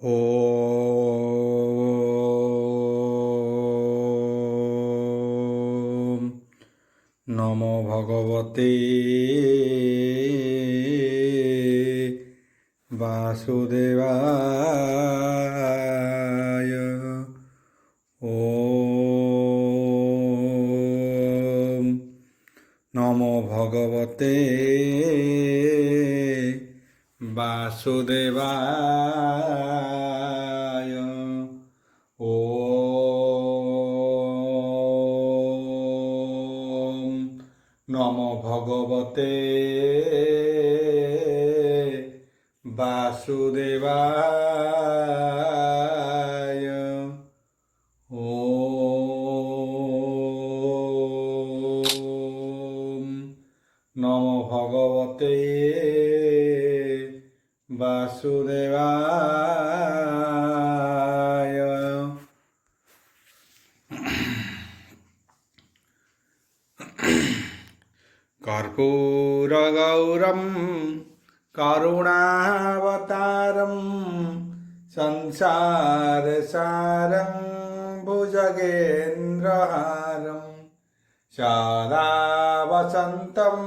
ॐ नमो भगवते वासुदेवाय। ॐ नमो भगवते वासुदेवाय। ॐ नमो भगवते वासुदेवाय। ॐ नमो भगवते वासुदेवाय। कर्पूरगौरं करुणावतारं संसारसारं भुजगेन्द्रहारं सदा वसन्तं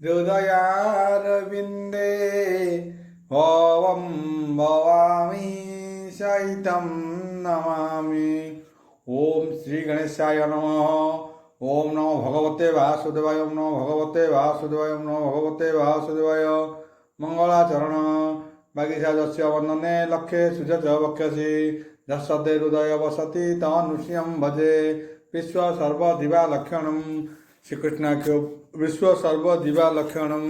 हृदयारविन्दे भवं भवामि सहितं नमामि। ओम श्री गणेशाय नमः। ओम नमो भगवते वासुदेवाय। ओम नमो भगवते वासुदेवाय। ओम नमो भगवते वासुदेवाय। मंगलाचरण बागीशा जस्य वंदने लक्षे सुजज वक्षसि जसते हृदय वसति तनुष्यं भजे। विश्व सर्व दिवा लक्षणम श्रीकृष्णाख्य विश्व सर्व दिवा लक्षणम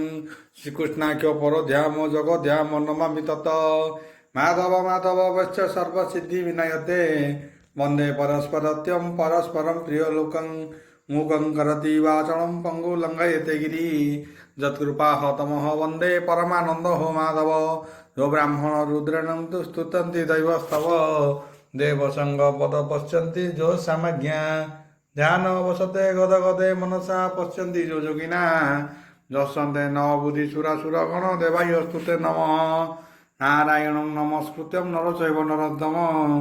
श्रीकृष्णाख्य परोध्याम जगध्याम नमामि तत्। माधव माधव वश्च सर्वसिद्धि विनायते वंदे परस्परत्यं परस्परं प्रियलोकं मूकं करति वाचनं पंगु लंघयते गिरि यत्कृपाः तमः वंदे परमानंद हो माधव। यो ब्राह्मण रुद्रेण तु स्तुतन्ति दैवस्तव देवसंग पद पश्यन्ति जो सामज्ञा ध्यान वसते गद गदे मनसा पश्यन्ति जो जोगिना जसन्ते न बुद्धि सुरासुर गण देवाय स्तुते नमः। नारायणं नमस्कृत्यं नरचैव नरोत्तमं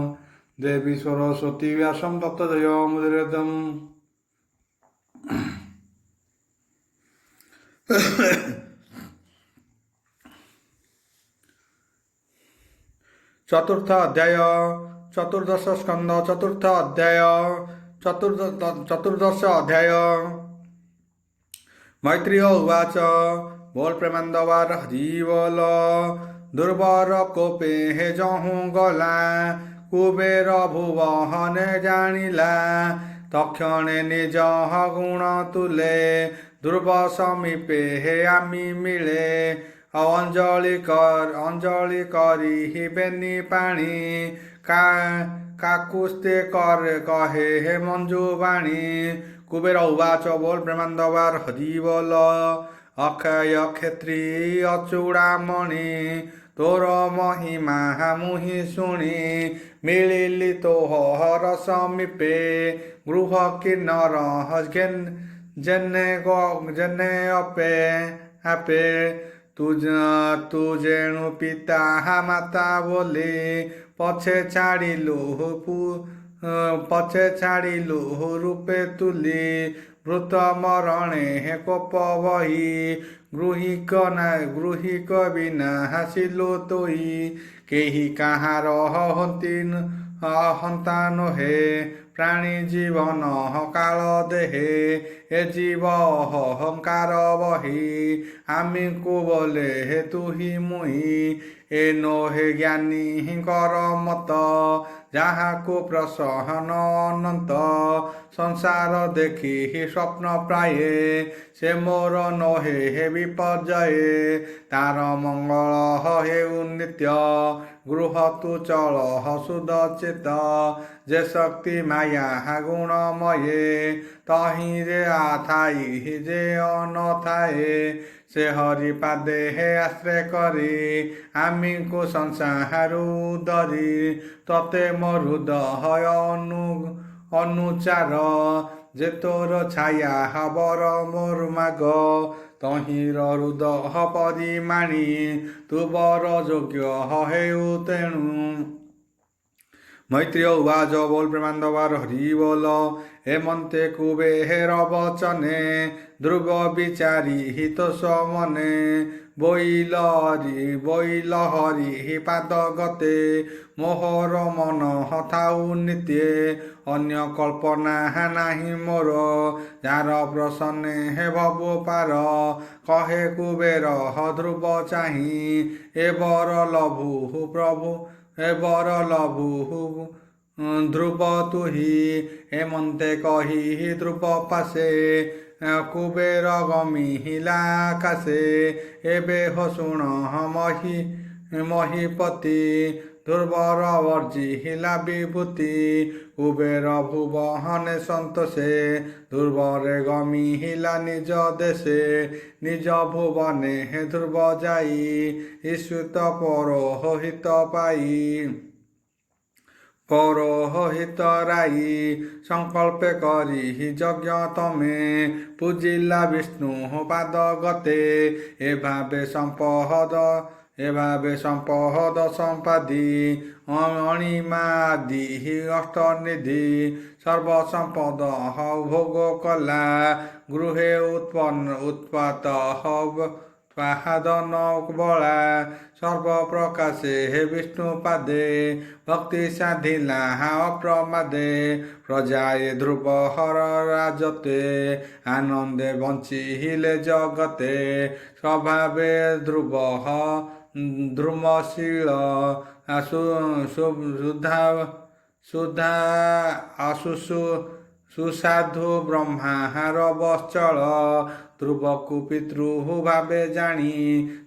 देवी सरस्वती व्यासं ततो जयमुदीरयेत्। चतुर्थ अध्याय चतुर्दश स्कंद चतुर्थ अध्याय चतुर्दश अध्याय। मैत्रेय उवाच बोल प्रेमानंदवार हरिबोल। दुर्बर कोपे हे जहूँ गला कुबेर भुवने जानिला तक्षणे निज गुण तुले ध्रुव समीपे हे आमी मिले। अंजलि करी बेनी पाणी काकुस्ते कर कहे हे मंजू बाणी। कुबेर उवाच बोल प्रेमानंदवार हरिबोल। अक्षय क्षेत्री अचूड़ामणि तोर महिमा मुहि शुणी मिलिली तोहर समीपे गृह किन्नर जेने अपे आपे तु जेणु पिता माता बोली पछे छाड़िलु रूपे तुली मृत मरणे कोप बही गृहिक बिना हासिलु तोई केही कहार हंता नहे प्राणी जीवन काल देहे ए जीव अहंकार बही आमी को बोले हे तुही मुही ए नोहे ज्ञानी कर मत जहाँ को प्रसहन अनंत संसार देखी स्वप्न प्राय से मोर नहे हे विपर्जय तार मंगल हेउ नित्य गृह तु चल सुदचित जे शक्ति माया गुणमये तही रे आथाई जे अनथाए से हरि पादे हे आश्रय करी आमी को संसारु दरी तते मरुदहय अनुचार जे तोर छाया हबर मोर माग तहिर हृदय परिमाणी तु बर योग्य हेउ तेणु मैत्रेय उवाच बोल प्रेमानंदवार हरि बोल हेमंते कुबेर वचने ध्रुव विचारी हित समने বৈলহরি পাদগতে মোহর মন হথাউ নিত্যে অন্য কল্পনা নাহি মোর যার প্রসন্নে হে ভব পার কহে কুবের ধ্রুব চাহি এ বর লভু প্রভু এ বর লভু ধ্রুব তুহি হেমন্তে কহি ধ্রুব পাশে কুবের গমিহিলা কাশে এবে হসুণ মহিপতি ধ্রুবর বর্জিহিলা বিভূতি কুবের ভুবহনে সন্তোষে ধ্রুবরে গমিহিলা নিজ দেশে নিজ ভুবনে হে ধ্রুব যাই ঈশ্বত পরহিত পাই পরহিত রাই সংকল্পে করি যজ্ঞ তমে পূজিলা বিষ্ণু পাদ গতে এভাবে সম্পদ সম্পাদি অণিমাদি অষ্টনিধি সর্বসম্পদ ভোগ কলা গৃহে উৎপাত পাহাদন বলা সর্বপ্রকাশে হে বিষ্ণু পাদে ভক্তি সাধিলা অপ্রমাদে প্রজায়ে ধ্রুব হর রাজতে আনন্দে বঞ্চিলে জগতে স্বভাবে ধ্রুব ধ্রুমশীল সুধা সুসাধু ব্রহ্মাহার বଶ୍ଚଳ ধ্রুবକୁ ପିତୃ ଭାବେ ଜାଣି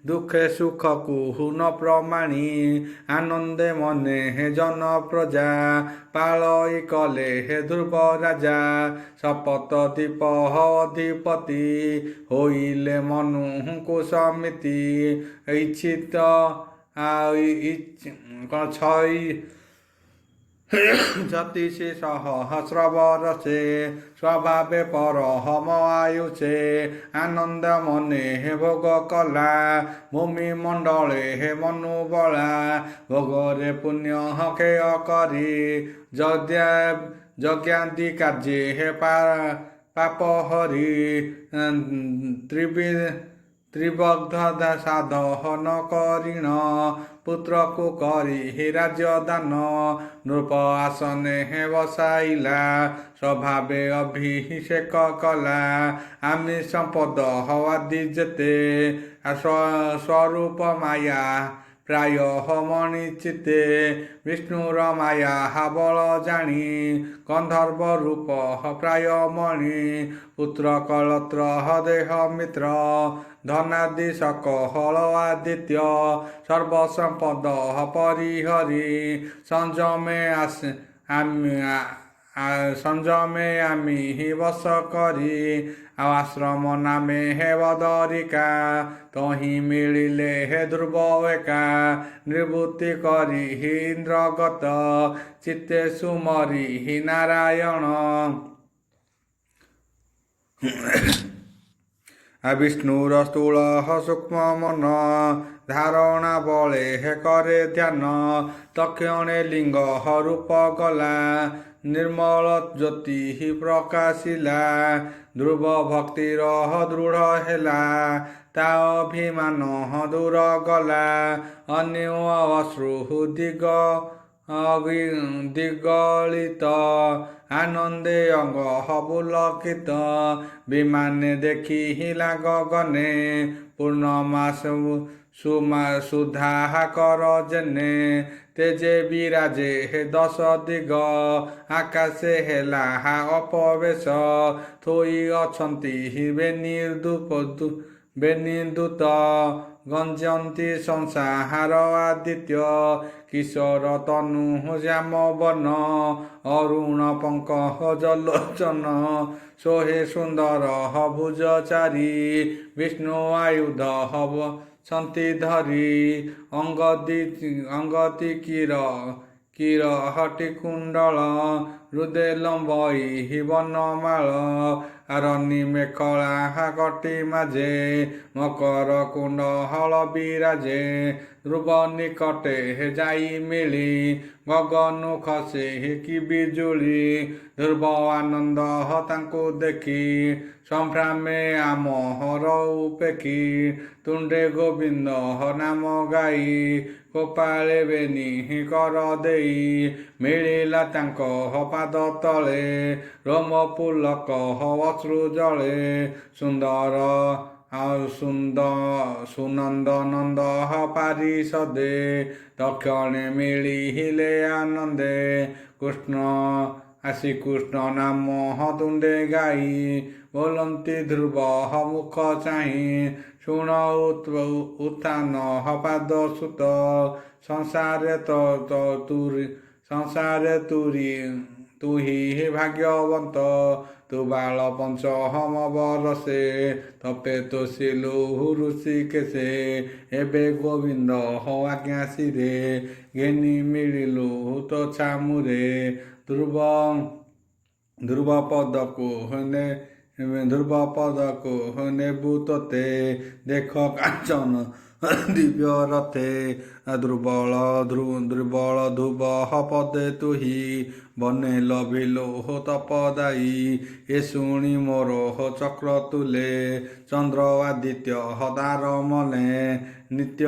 ଦୁଃଖେ ସୁଖକୁ ନ ପ୍ରମାଣି ଆନନ୍ଦେ ମନେ ହେ ଜନ ପ୍ରଜା ପାଳଇ କଲେ ହେ ଧ୍ରୁବ ରାଜା ଶପଥ ଦୀପ ଅଧିପତି ହୋଇଲେ ମନୁଙ୍କୁ ସମିତି ଇଚ୍ଛିତ ଛଇ যতিষে সহস্রবরসে স্বভাবে পরহম আয়ুষে আনন্দ মনে হে ভোগ কলা ভূমি মণ্ডলে হে মনু বলা ভোগরে পুণ্য ক্ষয় করি যজ্ঞাদি কার্যে হে পাপ হরি ত্রিবগ্ধ সাধন করিণ পুত্রକୁ କରି হে রাজ্য দান নৃপ আসনে হে বসাইলা স্বভাবে অভিষেক কলা আমি সম্পদ হওয়াদি যেতে স্বরূপ মায়া প্রায় মণি চিতে বিষ্ণুর মায়া বল জানি গন্ধর্ব রূপ প্রায় মণি পুত্র কলত্র দেহ মিত্র ধনাদি সকল আদিত্য সর্বসম্পদ পরিহরি ସଂଯମେ আমি বশ করি ଆଉ ଆଶ୍ରମ ନାମେ ହେ ବଦରିକା ତହିଁ ମିଳିଲେ ହେ ଧ୍ରୁବ ଏକା ନିବୃତ୍ତି କରି ଇନ୍ଦ୍ରଗତ ଚିତ୍ତେ ସୁମରି ନାରାୟଣ বিষ্ণুর স্থূল সূক্ষ্ম মন ধারণা বলে হে করে ধ্যান তক্ষণে লিঙ্গ রূপ গলা ନିର୍ମଳ ଜ୍ୟୋତି ପ୍ରକାଶିଲା ଧ୍ରୁବ ଭକ୍ତିର ଦୃଢ଼ ହେଲା ତା ଅଭିମାନ ଦୂର ଗଲା ଅନ୍ୟ ଅଶ୍ରୁ ଦିଗଳିତ ଆନନ୍ଦେ ଅଙ୍ଗ ପୁଲକିତ ବିମାନେ ଦେଖିଲା ଗଗନେ ପୂର୍ଣ୍ଣମାସ ସୁଧା କର ଜେନେ তেজে বিরাজে হে দশ দিগ আকাশে হেলা অপবেশ থই অছন্তি বেনিদূত গঞ্জନ୍ତି ସଂସାର ଆଦିତ୍ୟ କିଶୋର ତନୁ ଶ୍ୟାମ ବନ ଅରୁଣ ପଙ୍କଜ ଲୋଚନ ସୋହେ ସୁନ୍ଦର ଭୁଜ ଚାରି ବିଷ୍ଣୁ ଆୟୁଧ ହବ ସନ୍ତି ଧରି ଅଙ୍ଗତି କିର ହଟି କୁଣ୍ଡଳ ହୃଦେ ଲମ୍ବଇ ବନମାଳ ରନି ମେଖଳା କଟି ମାଝେ ମକର କୁଣ୍ଡଳ ବିରାଜେ ଧ୍ରୁବ ନିକଟେ ଯାଇ ମିଳି ଗଗନୁ ଖସେ କି ବିଜୁଳି ଧ୍ରୁବ ଆନନ୍ଦ ତାଙ୍କୁ ଦେଖି ସମ୍ଭ୍ରାମେ ଆମହର ଉପେକ୍ଷୀ ତୁଣ୍ଡେ ଗୋବିନ୍ଦ ନାମ ଗାଇ କୋପାଳେ ବେନି କର ଦେଇ ମିଳିଲା ତାଙ୍କ ପାଦ ତଳେ ରୋମ ପୁଲକ ଅଶ୍ରୁ ଜଳେ ସୁନ୍ଦର ସୁନନ୍ଦ ନନ୍ଦ ପାରିଷଦେ ଦକ୍ଷିଣେ ମିଳିଲେ ଆନନ୍ଦେ କୃଷ୍ଣ ଆସି କୃଷ୍ଣ ନାମ ତୁଣ୍ଡେ ଗାଇ ବୋଲନ୍ତି ଧ୍ରୁବ ମୁଖ ଚାହିଁ ଶୁଣ ଉତ୍ଥାନ ପାଦ ସୁତ ସଂସାରେ ତୁହି ଭାଗ୍ୟବନ୍ତ ତୁ ବାଳ ପଞ୍ଚମ ବରସେ ତପେ ତୋଷିଲୁ ଋଷିକେଶେ ଏବେ ଗୋବିନ୍ଦ ଆଜ୍ଞା ଶିରେ ଘେନି ମିଳିଲୁ ତୋ ଛାମୁରେ ଧ୍ରୁବ ପଦକୁ ନେବୁ ତୋତେ ଦେଖ କାଞ୍ଚନ ଦିବ୍ୟ ରଥେ ଦୁର୍ବଳ ଧୁବ ପଦେ ତୁହି ବନେ ଲଭିଲୁ ତପଦାୟୀ ଏ ଶୁଣି ମୋର ଚକ୍ର ତୁଲେ ଚନ୍ଦ୍ର ଆଦିତ୍ୟ ହଦାର ମନେ ନିତ୍ୟ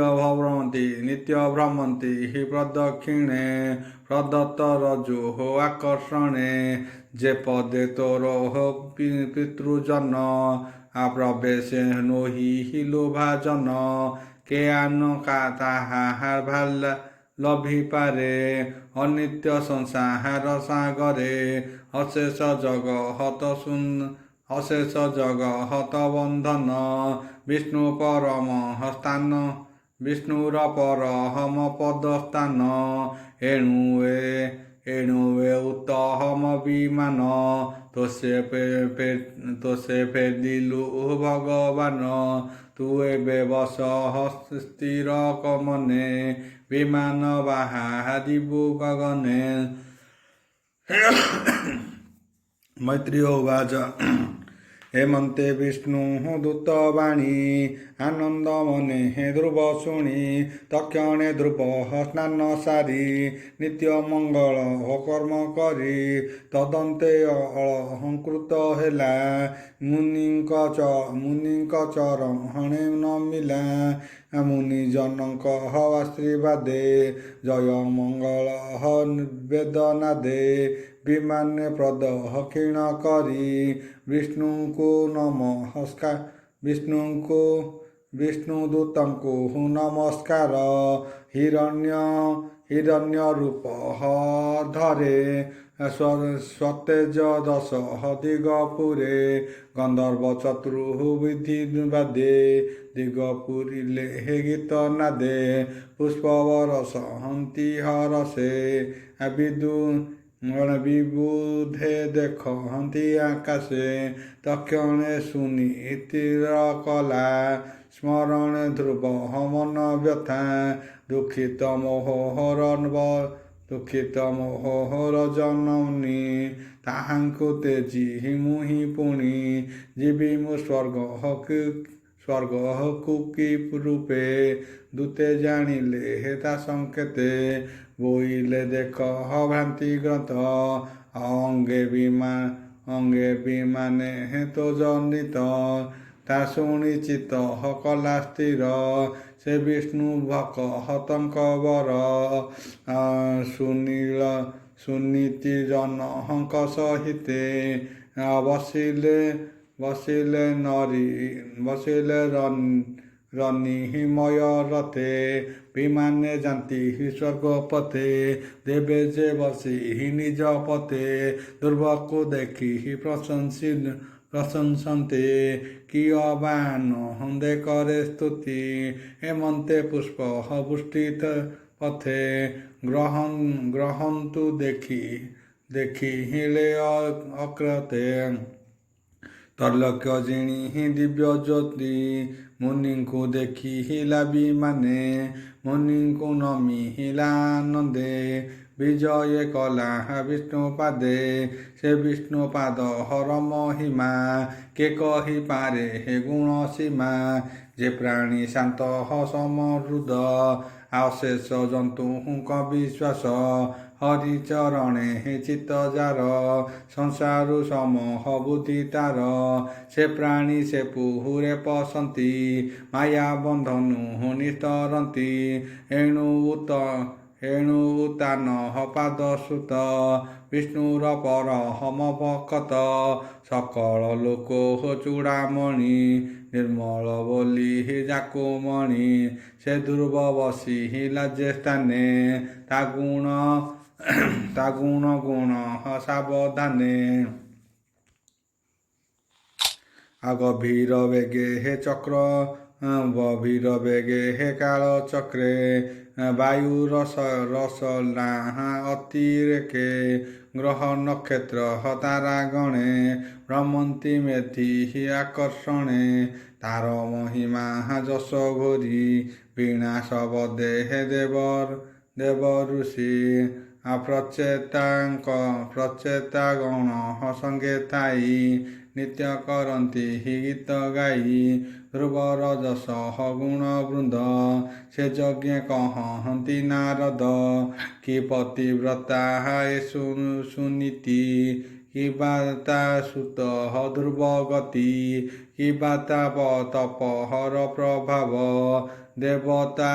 ଭ୍ରମନ୍ତି ପ୍ରଦକ୍ଷିଣେ ପ୍ରଦତ୍ତ ରଜୁ ଆକର୍ଷଣେ ଯେ ପଦେ ତୋର ପିତୃଜନ ପ୍ରବେଶେ ନୋହି ଲୋଭାଜନ କେ ଆନ ତାହା ଭଲ ଲଭିପାରେ ଅନିତ୍ୟ ସଂସାର ସାଗରେ ଅଶେଷ ଜଗତ ବନ୍ଧନ ବିଷ୍ଣୁର ପରମ ପଦସ୍ଥାନ ଏଣୁ ଉତ୍ତମ ବିମାନ ତୋଷେ ଫେରିଲୁ ଭଗବାନ ତୁ ଏବେ ବସ ସ୍ଥିର ମନେ ବିମାନ ବାହାରିବୁ ଗଗନେ ମୈତ୍ରୀ ଉବାଚ ହେମନ୍ତେ ବିଷ୍ଣୁ ଦୂତ ବାଣୀ ଆନନ୍ଦ ମନେ ଧ୍ରୁବ ଶୁଣି ତକ୍ଷଣେ ଧ୍ରୁବ ସ୍ନାନ ସାରି ନିତ୍ୟ ମଙ୍ଗଳ କର୍ମ କରି ତଦନ୍ତେ ଅଳଙ୍କୃତ ହେଲା ମୁନିଙ୍କ ଚରଣେ ନମିଲା ମୁନିଜନଙ୍କ ଆଶୀର୍ବାଦେ ଜୟ ମଙ୍ଗଳ ବେଦନାଦେ ବିମାନେ ପ୍ରଦକ୍ଷିଣ କରି ବିଷ୍ଣୁଦୂତଙ୍କୁ ନମସ୍କାର ହିରଣ୍ୟ ରୂପ ଧରେ ସ୍ୱତେଜ ଦଶ ଦିଗପୁରେ ଗନ୍ଧର୍ବ ଚତୁର୍ବିଧି ବାଦେ ଦିଗପୁରିଲେ ଗୀତ ନାଦେ ପୁଷ୍ପବରସ ହନ୍ତି ହରସେ ବିବୁଧେ ଦେଖନ୍ତି ଆକାଶେ ତକ୍ଷଣେ ଶୁନି ତୀର କଲା ସ୍ମରଣେ ଧ୍ରୁବ ମନ ବ୍ୟଥା ଦୁଃଖିତ ମୋହର ଜନନୀ ତାହାଙ୍କୁ ତେଜି ମୁହିଁ ପୁଣି ଯିବି ମୁଁ ସ୍ୱର୍ଗକୁ କି ରୂପେ ଦୂତେ ଜାଣିଲେ ତା ସଂକେତେ ବୋଇଲେ ଦେଖ ଭ୍ରାନ୍ତି ଗ୍ରନ୍ଥ ଅଙ୍ଗେ ବିମାନେ ତ ଜନିତ ତା ଶୁଣି ଚିତ କଲା ସ୍ଥିର ସେ ବିଷ୍ଣୁ ଭକ୍ତଙ୍କ ବର ସୁନୀତି ଜନଙ୍କ ସହିତେ ବସିଲେ ରନିମୟ ରଥେ ବିମାନେ ଯାନ୍ତି ସ୍ୱର୍ଗ ପଥେ ଦେବେ ଯେ ବସି ନିଜ ପଥେ ଧ୍ରୁବକୁ ଦେଖି ପ୍ରଶଂସନ୍ତେ କିୟ ବାନ ହନ୍ଦେ କରେ ସ୍ତୁତି ହେମନ୍ତେ ପୁଷ୍ପ ବୃଷ୍ଟିତ ପଥେ ଗ୍ରହନ୍ତୁ ଦେଖି ହିଳେ ଅକ୍ରତେ ତୈଲକ୍ୟ ଜିଣି ଦିବ୍ୟ ଜ୍ୟୋତି ମୁନିଙ୍କୁ ଦେଖିଲା ବିମାନେ ମୁନିଙ୍କୁ ନମିଲା ଆନନ୍ଦେ ବିଜୟ କଲା ବିଷ୍ଣୁ ପାଦେ ସେ ବିଷ୍ଣୁ ପାଦ ହର ମହିମା କେ କହିପାରେ ହେ ଗୁଣ ସୀମା ଯେ ପ୍ରାଣୀ ଶାନ୍ତ ସମହୃଦ ଅଶେଷ ଜନ୍ତୁଙ୍କ ବିଶ୍ୱାସ ହରିଚରଣେ ଚିତ୍ତ ଯାର ସଂସାରୁ ସମହ ବୁଦ୍ଧି ତାର ସେ ପ୍ରାଣୀ ସେ ପୁହୁରେ ପଶନ୍ତି ମାୟା ବନ୍ଧନୁ ନିସ୍ତରନ୍ତି ଏଣୁ ତାନ ପାଦ ସୁତ ବିଷ୍ଣୁର ପରହମ ଭକତ ସକଳ ଲୋକ ଚୂଡ଼ାମଣି ନିର୍ମଳ ବୋଲି ଯାକୁ ମଣି ସେ ଧ୍ରୁବ ବସିଲା ଯେ ସ୍ଥାନେ ତା ଗୁଣ ସାବଧାନେ ଗଭୀର ବେগে হে চক্র গভীর বেগে হে কাল চক্রে বায়ু রসনা অতিরেকে গ্রহ নক্ষত্র তারা গণে ভ্রমন্তি মেথি আকর্ষণে তার মহিমা যশ ঘোরি বিনাশ বদে হে দেব ঋষি ପ୍ରଚେତା ଗଣ ସଙ୍ଗେ ଥାଇ ନିତ୍ୟ କରନ୍ତି ଗୀତ ଗାଇ ଧ୍ରୁବର ଯଶ ଗୁଣ ବୃନ୍ଦ ସେ ଯଜ୍ଞ କହନ୍ତି ନାରଦ କି ପତିବ୍ରତା ସୁନୀତି କିବା ତା ସୁତ ଧ୍ରୁବ ଗତି କିବା ତା ତପହର ପ୍ରଭାବ ଦେବତା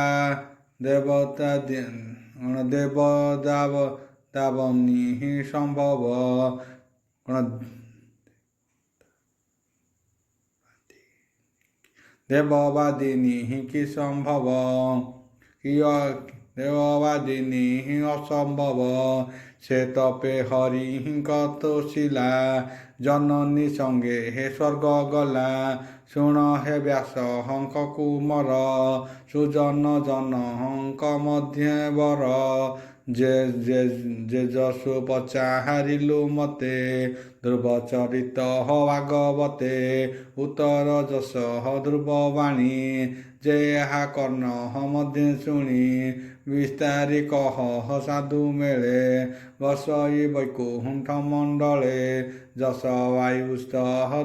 ଦାବନି ସମ୍ଭବ ଦେବବାଦିନୀ କି ସମ୍ଭବ ଦେବବାଦିନୀ ଅସମ୍ଭବ ସେ ତପେ ହରିଙ୍କ ତୋଷିଲା ଜନନୀ ସଙ୍ଗେ ହେ ସ୍ୱର୍ଗ ଗଲା ଶୁଣ ହେ ବ୍ୟାସ ହଙ୍କ କୁମର ସୁଜନ ଜନଙ୍କ ମଧ୍ୟ ବର ଯେ ଯଶୁ ପଚାରିଲୁ ମତେ ଧ୍ରୁବ ଚରିତ ଭାଗବତେ ଉତ୍ତର ଯଶ ଧ୍ରୁବ ବାଣୀ ଯେ ଏହା କର୍ଣ୍ଣ ମଧ୍ୟ ଶୁଣି ବିସ୍ତାରି କହ ସାଧୁ ମେଳେ ବସଇ ବୈକୁଣ୍ଠ ମଣ୍ଡଳେ ଯଶ ବାୟୁସ୍ଥ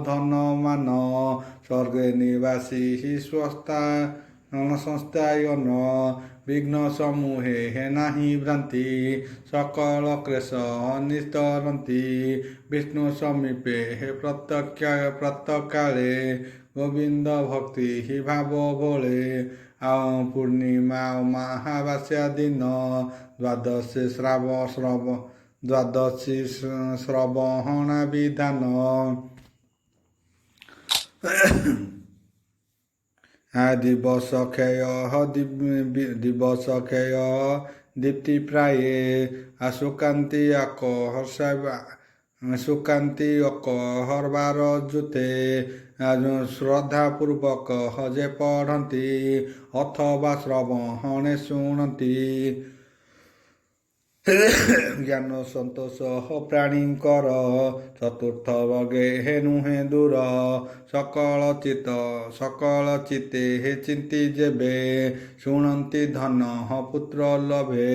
ଧନ ମାନ ସ୍ୱର୍ଗେ ନିବାସୀ ସଂସ୍ଥାୟନ ବିଘ୍ନ ସମୂহে ହେ ନାହିଁ ଭ୍ରାନ୍ତି ସକଳ କ୍ଲେଶ ନିସ୍ତରନ୍ତି ବିଷ୍ଣୁ ସମୀପେ ହେ ପ୍ରତ୍ୟକାଳେ ଗୋବିନ୍ଦ ଭକ୍ତି ଭାବ ବୋଳେ ପୂର୍ଣ୍ଣିମା ମହାବାସ୍ୟା ଦିନ ଦ୍ୱାଦଶୀ ଶ୍ରବଣ ବିଧାନ ଦିବସ କ୍ଷୟ ଦୀପ୍ତି ପ୍ରାୟେ ସୁକାନ୍ତି ଅକହରବାର ଜୁତେ ଶ୍ରଦ୍ଧା ପୂର୍ବକ ଯେ ପଢ଼ନ୍ତି ଅଥବା ଶ୍ରବଣେ ଶୁଣନ୍ତି ଜ୍ଞାନ ସନ୍ତୋଷ ପ୍ରାଣୀଙ୍କର ଚତୁର୍ଥ ବଗେ ହେ ନୁହେଁ ଦୂର ସକଳ ଚିତେ ହେ ଚିନ୍ତି ଯେବେ ଶୁଣନ୍ତି ଧନ ପୁତ୍ର ଲୋଭେ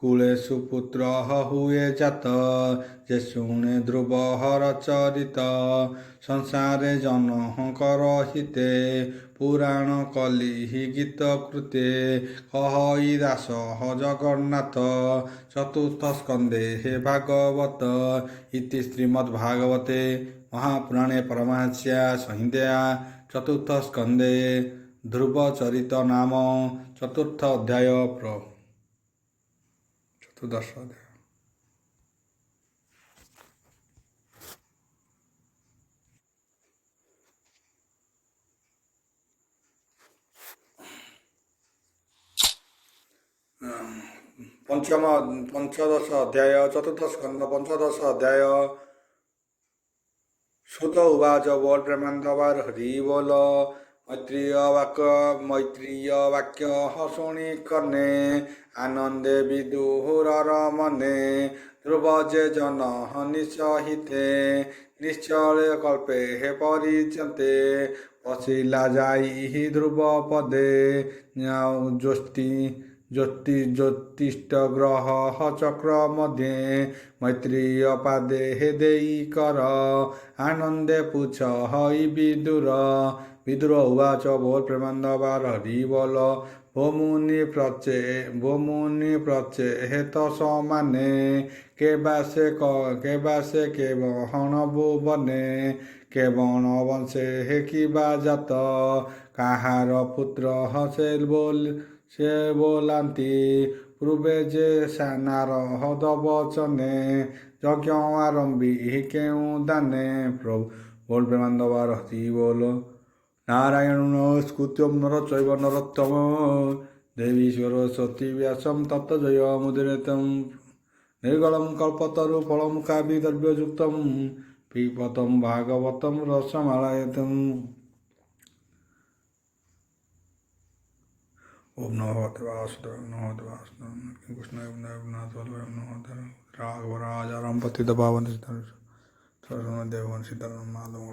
କୁଳେ ସୁପୁତ୍ର ହୁଏ ଜାତ ଯେ ଶୁଣେ ଧ୍ରୁବ ହର ଚରିତ ସଂସାରେ ଜନଙ୍କର ହିତେ ପୁରାଣ କଲି ଗୀତ କୃତେ କହଇ ଦାସ ଜଗନ୍ନାଥ ଚତୁର୍ଥ ସ୍କନ୍ଧେ ହେ ଭାଗବତ ଇତି ଶ୍ରୀମଦ୍ ଭାଗବତେ ମହାପୁରାଣେ ପରମହଂସ୍ୟା ସଂହିତା ଚତୁର୍ଥ ସ୍କନ୍ଧେ ଧ୍ରୁବ ଚରିତ ନାମ ଚତୁର୍ଥ ଅଧ୍ୟାୟ ଚତୁର୍ଦଶ ଅଧ୍ୟାୟ। ପଞ୍ଚଦଶ ଅଧ୍ୟାୟ ଚତୁର୍ଥ ସ୍କନ୍ଧ ପଞ୍ଚଦଶ ଅଧ୍ୟାୟ। ସୁତ ଉବାଚ ବୋଲ ପ୍ରେମାନନ୍ଦବାର ହରି ବୋଲ ମୈତ୍ରୀୟ ବାକ୍ୟ ଶୁଣି କର୍ଣ୍ଣେ ଆନନ୍ଦେ ବିଦୁରର ମନେ ଧ୍ରୁବ ଯେ ଜନ ନିସହିତେ নিশ্চয় কল্পে হে পরিচন্তে অশিলা যাই ধ্রুব পদে জ্যোতিষ্ঠ গ্রহ চক্র মধ্যে মৈত্রীয় পাদে হে দেই কর আনন্দে পুছ হই বিদুর বিদুর উবাচ বল প্রেমানন্দবার হরি বল ভোমুনি প্রচে হেত সমানে কেবাসে কে বহন ভুবনে কে বন বংশে হে কিবা জাত কাহার পুত্র সে ବୋଲାନ୍ତି ପୂର୍ବେ ଯେ ନାରଦ ବଚନେ ଯଜ୍ଞ ଆରମ୍ଭି କେଉଁ ଦାନେ ପ୍ରଭୁ ବୋଲ ପ୍ରେମାନନ୍ଦ ଭାରତୀ ବୋଲ ନାରାୟଣ ସ୍କୁତ୍ୟମ୍ ନର ଚୈବ ନରୋତ୍ତମ ଦେବୀ ସରସ୍ୱତୀ ବ୍ୟାସಂ ତତ ଜୟ ମୁଦିରେତମ୍ ନିର୍ଗଳଂ କଳ୍ପତରୁ ଫଳଂ କାବିଦର୍ଭ୍ୟଯୁକ୍ତଂ ପିପତଂ ଭାଗବତଂ ରସମାଳୟତମ୍ ओम नमो भगवते वासुदेवाय नमो भगवते वासुदेवाय कृष्णाय नमः नमो राघव राजा राम पतित पावन सीताराम देवन सीताराम माधव